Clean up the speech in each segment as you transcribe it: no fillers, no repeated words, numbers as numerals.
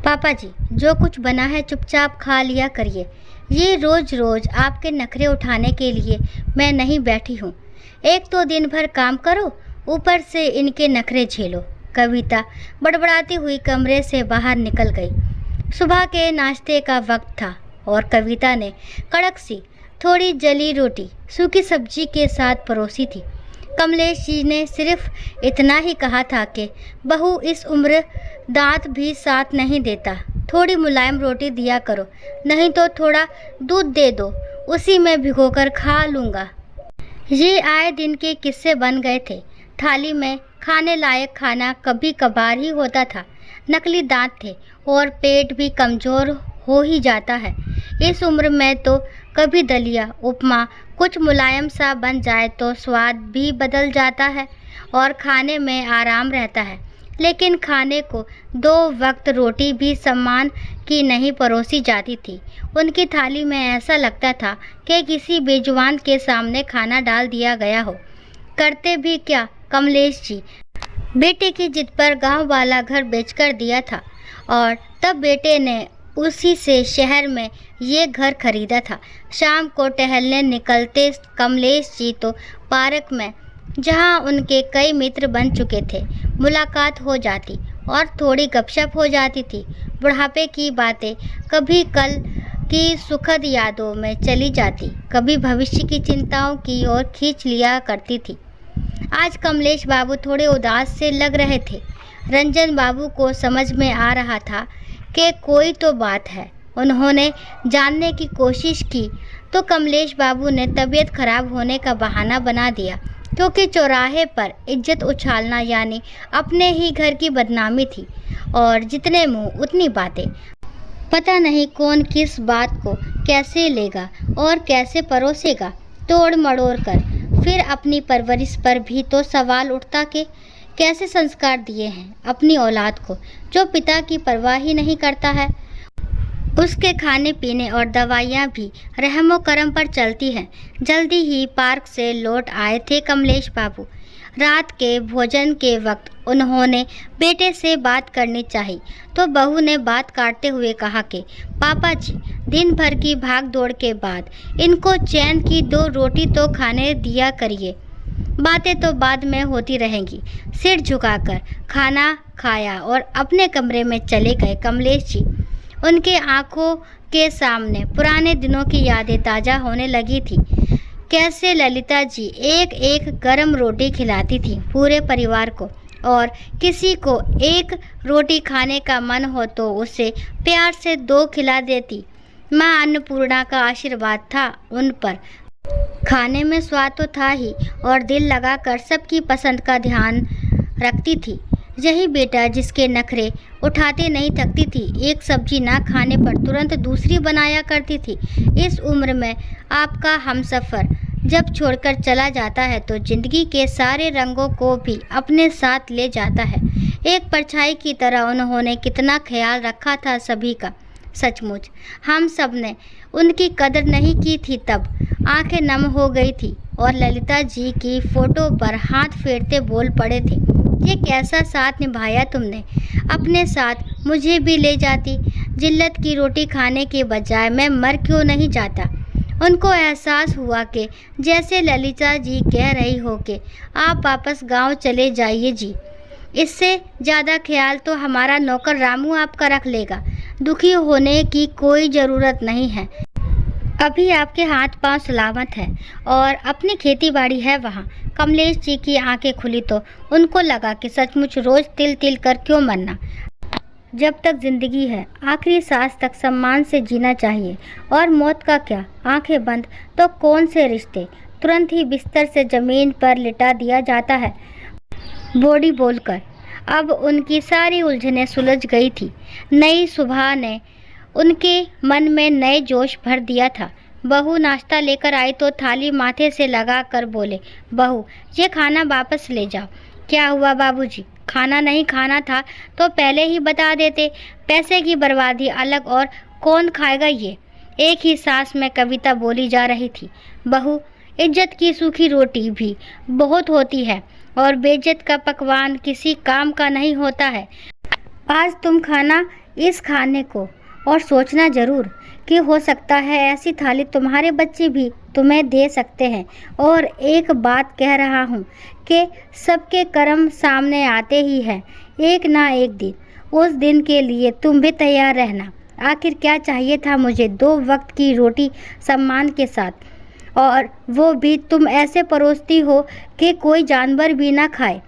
पापा जी, जो कुछ बना है चुपचाप खा लिया करिए। ये रोज रोज आपके नखरे उठाने के लिए मैं नहीं बैठी हूँ। एक तो दिन भर काम करो, ऊपर से इनके नखरे झेलो। कविता बड़बड़ाती हुई कमरे से बाहर निकल गई। सुबह के नाश्ते का वक्त था और कविता ने कड़क सी थोड़ी जली रोटी सूखी सब्जी के साथ परोसी थी। कमलेश जी ने सिर्फ इतना ही कहा था कि बहू इस उम्र दांत भी साथ नहीं देता, थोड़ी मुलायम रोटी दिया करो, नहीं तो थोड़ा दूध दे दो, उसी में भिगोकर खा लूँगा। ये आए दिन के किस्से बन गए थे। थाली में खाने लायक खाना कभी कभार ही होता था। नकली दांत थे और पेट भी कमज़ोर हो ही जाता है। इस उम्र में तो कभी दलिया उपमा कुछ मुलायम सा बन जाए तो स्वाद भी बदल जाता है और खाने में आराम रहता है। लेकिन खाने को 2 वक्त रोटी भी सम्मान की नहीं परोसी जाती थी। उनकी थाली में ऐसा लगता था कि किसी बेजुबान के सामने खाना डाल दिया गया हो। करते भी क्या कमलेश जी, बेटे की जिद पर गांव वाला घर बेचकर दिया था और तब बेटे ने उसी से शहर में ये घर खरीदा था। शाम को टहलने निकलते कमलेश जी तो पार्क में, जहां उनके कई मित्र बन चुके थे, मुलाकात हो जाती और थोड़ी गपशप हो जाती थी। बुढ़ापे की बातें कभी कल की सुखद यादों में चली जाती, कभी भविष्य की चिंताओं की ओर खींच लिया करती थी। आज कमलेश बाबू थोड़े उदास से लग रहे थे। रंजन बाबू को समझ में आ रहा था कि कोई तो बात है। उन्होंने जानने की कोशिश की तो कमलेश बाबू ने तबीयत खराब होने का बहाना बना दिया, क्योंकि चौराहे पर इज्जत उछालना यानी अपने ही घर की बदनामी थी और जितने मुंह उतनी बातें। पता नहीं कौन किस बात को कैसे लेगा और कैसे परोसेगा। तोड़ मड़ोड़ कर फिर अपनी परवरिश पर भी तो सवाल उठता कि कैसे संस्कार दिए हैं अपनी औलाद को, जो पिता की परवाह ही नहीं करता है। उसके खाने पीने और दवाइयाँ भी रहमो करम पर चलती हैं। जल्दी ही पार्क से लौट आए थे कमलेश बाबू। रात के भोजन के वक्त उन्होंने बेटे से बात करनी चाहिए तो बहू ने बात काटते हुए कहा कि पापा जी, दिन भर की भाग दौड़ के बाद इनको चैन की 2 रोटी तो खाने दिया करिए। बातें तो बाद में होती रहेंगी। सिर झुकाकर खाना खाया और अपने कमरे में चले गए कमलेश जी। उनके आंखों के सामने पुराने दिनों की यादें ताज़ा होने लगी थी। कैसे ललिता जी एक एक गरम रोटी खिलाती थी पूरे परिवार को, और किसी को एक रोटी खाने का मन हो तो उसे प्यार से 2 खिला देती। माँ अन्नपूर्णा का आशीर्वाद था उन पर। खाने में स्वाद तो था ही और दिल लगाकर सबकी पसंद का ध्यान रखती थी। यही बेटा जिसके नखरे उठाते नहीं थकती थी। एक सब्जी ना खाने पर तुरंत दूसरी बनाया करती थी। इस उम्र में आपका हमसफ़र जब छोड़कर चला जाता है तो ज़िंदगी के सारे रंगों को भी अपने साथ ले जाता है। एक परछाई की तरह उन्होंने कितना ख्याल रखा था सभी का। सचमुच हम सब ने उनकी कदर नहीं की थी। तब आंखें नम हो गई थी और ललिता जी की फ़ोटो पर हाथ फेरते बोल पड़े थे, ये कैसा साथ निभाया तुमने। अपने साथ मुझे भी ले जाती। जिल्लत की रोटी खाने के बजाय मैं मर क्यों नहीं जाता। उनको एहसास हुआ कि जैसे ललिता जी कह रही हो कि आप वापस गांव चले जाइए जी, इससे ज़्यादा ख्याल तो हमारा नौकर रामू आपका रख लेगा। दुखी होने की कोई ज़रूरत नहीं है। अभी आपके हाथ पांव सलामत हैं और अपनी खेती बाड़ी है वहाँ। कमलेश जी की आंखें खुली तो उनको लगा कि सचमुच रोज़ तिल तिल कर क्यों मरना। जब तक ज़िंदगी है आखिरी सांस तक सम्मान से जीना चाहिए। और मौत का क्या, आंखें बंद तो कौन से रिश्ते, तुरंत ही बिस्तर से ज़मीन पर लिटा दिया जाता है। बॉडी बोलकर अब उनकी सारी उलझनें सुलझ गई थी। नई सुबह ने उनके मन में नए जोश भर दिया था। बहू नाश्ता लेकर आई तो थाली माथे से लगा कर बोले, बहू ये खाना वापस ले जाओ। क्या हुआ बाबूजी, खाना नहीं खाना था तो पहले ही बता देते। पैसे की बर्बादी अलग और कौन खाएगा ये। एक ही सांस में कविता बोली जा रही थी, बहू इज्जत की सूखी रोटी भी बहुत होती है और बेइज्जत का पकवान किसी काम का नहीं होता है। आज तुम खाना इस खाने को और सोचना ज़रूर कि हो सकता है ऐसी थाली तुम्हारे बच्चे भी तुम्हें दे सकते हैं। और एक बात कह रहा हूँ कि सबके कर्म सामने आते ही हैं एक ना एक दिन। उस दिन के लिए तुम भी तैयार रहना। आखिर क्या चाहिए था मुझे 2 वक्त की रोटी सम्मान के साथ, और वो भी तुम ऐसे परोसती हो कि कोई जानवर भी ना खाए।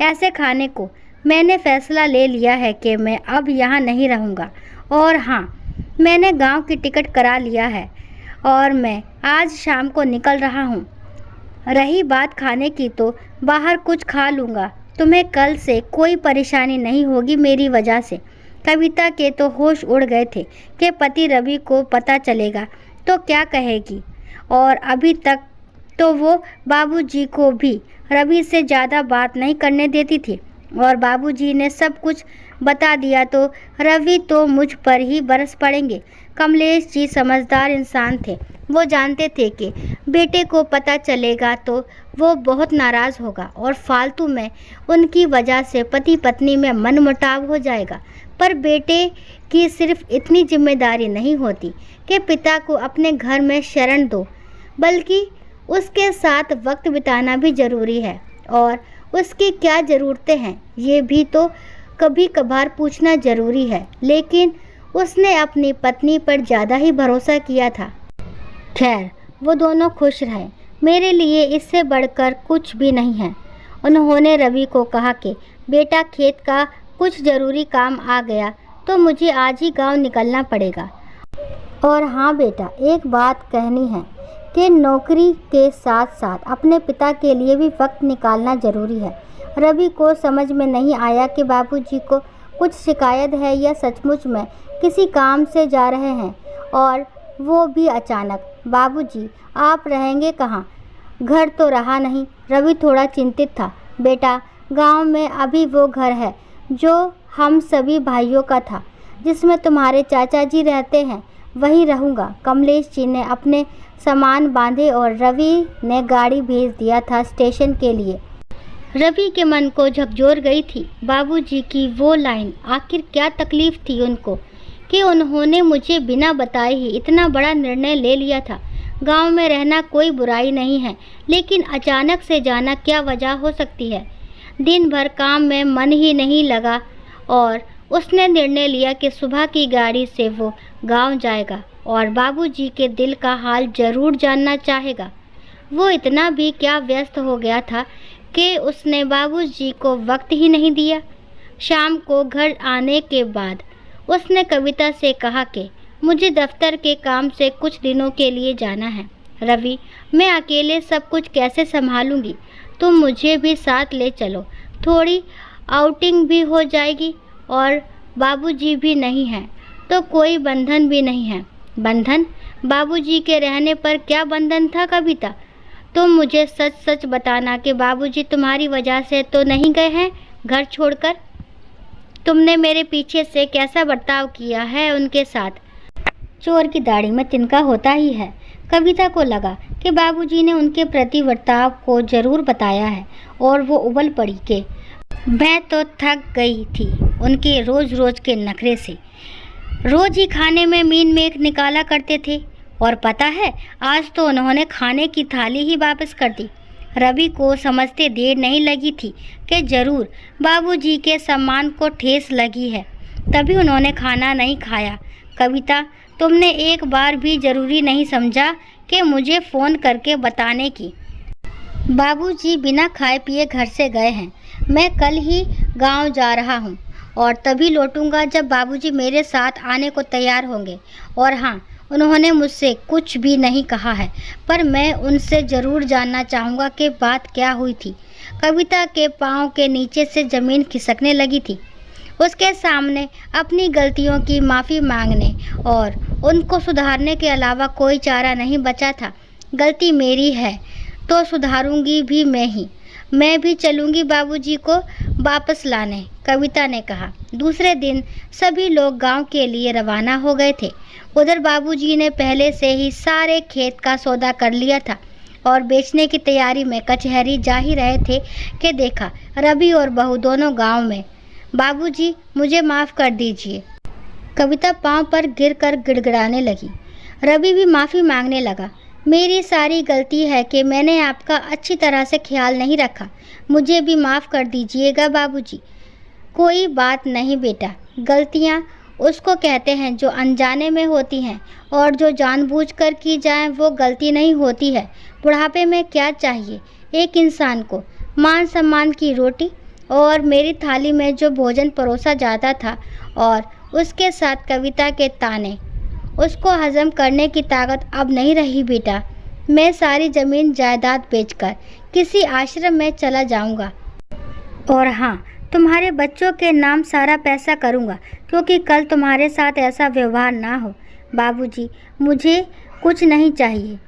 ऐसे खाने को मैंने फैसला ले लिया है कि मैं अब यहाँ नहीं रहूँगा। और हाँ, मैंने गांव की टिकट करा लिया है और मैं आज शाम को निकल रहा हूँ। रही बात खाने की तो बाहर कुछ खा लूँगा। तुम्हें कल से कोई परेशानी नहीं होगी मेरी वजह से। कविता के तो होश उड़ गए थे कि पति रवि को पता चलेगा तो क्या कहेगी, और अभी तक तो वो बाबूजी को भी रवि से ज़्यादा बात नहीं करने देती थी। और बाबूजी ने सब कुछ बता दिया तो रवि तो मुझ पर ही बरस पड़ेंगे। कमलेश जी समझदार इंसान थे। वो जानते थे कि बेटे को पता चलेगा तो वो बहुत नाराज़ होगा और फालतू में उनकी वजह से पति पत्नी में मनमुटाव हो जाएगा। पर बेटे की सिर्फ इतनी जिम्मेदारी नहीं होती कि पिता को अपने घर में शरण दो, बल्कि उसके साथ वक्त बिताना भी ज़रूरी है। और उसकी क्या ज़रूरतें हैं ये भी तो कभी कभार पूछना ज़रूरी है। लेकिन उसने अपनी पत्नी पर ज़्यादा ही भरोसा किया था। खैर, वो दोनों खुश रहे। मेरे लिए इससे बढ़कर कुछ भी नहीं है। उन्होंने रवि को कहा कि बेटा, खेत का कुछ ज़रूरी काम आ गया तो मुझे आज ही गांव निकलना पड़ेगा। और हाँ बेटा, एक बात कहनी है कि नौकरी के साथ साथ अपने पिता के लिए भी वक्त निकालना ज़रूरी है। रवि को समझ में नहीं आया कि बाबूजी को कुछ शिकायत है या सचमुच में किसी काम से जा रहे हैं, और वो भी अचानक। बाबूजी, आप रहेंगे कहाँ? घर तो रहा नहीं। रवि थोड़ा चिंतित था। बेटा, गांव में अभी वो घर है जो हम सभी भाइयों का था, जिसमें तुम्हारे चाचा जी रहते हैं, वहीं रहूँगा। कमलेश जी ने अपने सामान बांधे और रवि ने गाड़ी भेज दिया था स्टेशन के लिए। रवि के मन को झकझोर गई थी बाबूजी की वो लाइन। आखिर क्या तकलीफ़ थी उनको कि उन्होंने मुझे बिना बताए ही इतना बड़ा निर्णय ले लिया था। गांव में रहना कोई बुराई नहीं है, लेकिन अचानक से जाना क्या वजह हो सकती है। दिन भर काम में मन ही नहीं लगा और उसने निर्णय लिया कि सुबह की गाड़ी से वो गांव जाएगा और बाबूजी के दिल का हाल ज़रूर जानना चाहेगा। वो इतना भी क्या व्यस्त हो गया था कि उसने बाबूजी को वक्त ही नहीं दिया। शाम को घर आने के बाद उसने कविता से कहा कि मुझे दफ्तर के काम से कुछ दिनों के लिए जाना है। रवि, मैं अकेले सब कुछ कैसे संभालूंगी? तुम मुझे भी साथ ले चलो, थोड़ी आउटिंग भी हो जाएगी। और बाबूजी भी नहीं हैं तो कोई बंधन भी नहीं है। बंधन? बाबूजी के रहने पर क्या बंधन था कविता? तुम मुझे सच सच बताना कि बाबूजी तुम्हारी वजह से तो नहीं गए हैं घर छोड़कर? तुमने मेरे पीछे से कैसा बर्ताव किया है उनके साथ? चोर की दाढ़ी में तिनका होता ही है। कविता को लगा कि बाबूजी ने उनके प्रति बर्ताव को ज़रूर बताया है और वो उबल पड़ी कि मैं तो थक गई थी उनके रोज़ रोज़ के नखरे से। रोज़ ही खाने में मीन मेख निकाला करते थे और पता है, आज तो उन्होंने खाने की थाली ही वापस कर दी। रवि को समझते देर नहीं लगी थी कि ज़रूर बाबूजी के सम्मान को ठेस लगी है, तभी उन्होंने खाना नहीं खाया। कविता, तुमने एक बार भी ज़रूरी नहीं समझा कि मुझे फ़ोन करके बताने की? बाबूजी बिना खाए पिए घर से गए हैं। मैं कल ही गांव जा रहा हूं और तभी लौटूंगा जब बाबूजी मेरे साथ आने को तैयार होंगे। और हाँ, उन्होंने मुझसे कुछ भी नहीं कहा है, पर मैं उनसे ज़रूर जानना चाहूँगा कि बात क्या हुई थी। कविता के पाँव के नीचे से ज़मीन खिसकने लगी थी। उसके सामने अपनी गलतियों की माफ़ी मांगने और उनको सुधारने के अलावा कोई चारा नहीं बचा था। गलती मेरी है तो सुधारूंगी भी मैं ही। मैं भी चलूँगी बाबूजी को वापस लाने, कविता ने कहा। दूसरे दिन सभी लोग गांव के लिए रवाना हो गए थे। उधर बाबूजी ने पहले से ही सारे खेत का सौदा कर लिया था और बेचने की तैयारी में कचहरी जा ही रहे थे कि देखा रवि और बहू दोनों गांव में। बाबूजी, मुझे माफ़ कर दीजिए। कविता पांव पर गिरकर गिड़गिड़ाने लगी। रवि भी माफ़ी मांगने लगा। मेरी सारी गलती है कि मैंने आपका अच्छी तरह से ख्याल नहीं रखा। मुझे भी माफ़ कर दीजिएगा बाबूजी। कोई बात नहीं बेटा, गलतियाँ उसको कहते हैं जो अनजाने में होती हैं, और जो जानबूझकर की जाए वो गलती नहीं होती है। बुढ़ापे में क्या चाहिए एक इंसान को? मान सम्मान की रोटी और मेरी थाली में जो भोजन परोसा जाता था, और उसके साथ कविता के ताने, उसको हजम करने की ताकत अब नहीं रही बेटा। मैं सारी ज़मीन जायदाद बेचकर किसी आश्रम में चला जाऊंगा, और हाँ, तुम्हारे बच्चों के नाम सारा पैसा करूंगा, क्योंकि कल तुम्हारे साथ ऐसा व्यवहार ना हो। बाबूजी, मुझे कुछ नहीं चाहिए।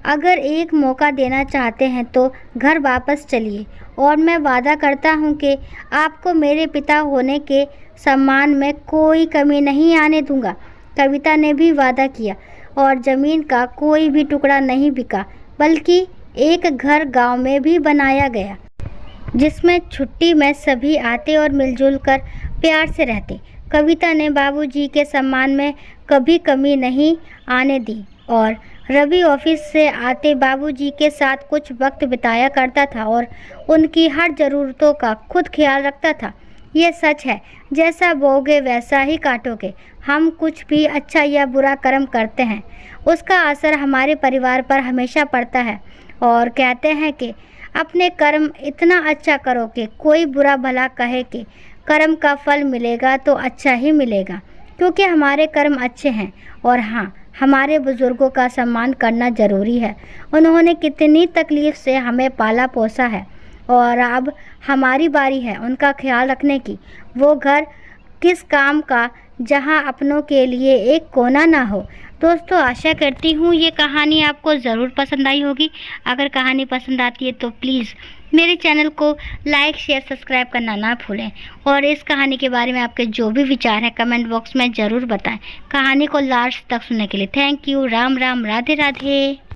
अगर एक मौका देना चाहते हैं तो घर वापस चलिए, और मैं वादा करता हूँ कि आपको मेरे पिता होने के सम्मान में कोई कमी नहीं आने दूंगा। कविता ने भी वादा किया, और ज़मीन का कोई भी टुकड़ा नहीं बिका, बल्कि एक घर गांव में भी बनाया गया, जिसमें छुट्टी में सभी आते और मिलजुल कर प्यार से रहते। कविता ने बाबूजी के सम्मान में कभी कमी नहीं आने दी, और रवि ऑफिस से आते बाबूजी के साथ कुछ वक्त बिताया करता था और उनकी हर ज़रूरतों का खुद ख्याल रखता था। ये सच है, जैसा बोओगे वैसा ही काटोगे। हम कुछ भी अच्छा या बुरा कर्म करते हैं, उसका असर हमारे परिवार पर हमेशा पड़ता है। और कहते हैं कि अपने कर्म इतना अच्छा करो कि कोई बुरा भला कहे कि कर्म का फल मिलेगा तो अच्छा ही मिलेगा, क्योंकि हमारे कर्म अच्छे हैं। और हाँ, हमारे बुज़ुर्गों का सम्मान करना ज़रूरी है। उन्होंने कितनी तकलीफ़ से हमें पाला पोसा है, और अब हमारी बारी है उनका ख्याल रखने की। वो घर किस काम का जहाँ अपनों के लिए एक कोना ना हो। दोस्तों, आशा करती हूँ ये कहानी आपको ज़रूर पसंद आई होगी। अगर कहानी पसंद आती है तो प्लीज़ मेरे चैनल को लाइक, शेयर, सब्सक्राइब करना ना भूलें, और इस कहानी के बारे में आपके जो भी विचार हैं कमेंट बॉक्स में ज़रूर बताएं। कहानी को लास्ट तक सुनने के लिए थैंक यू। राम राम, राधे राधे।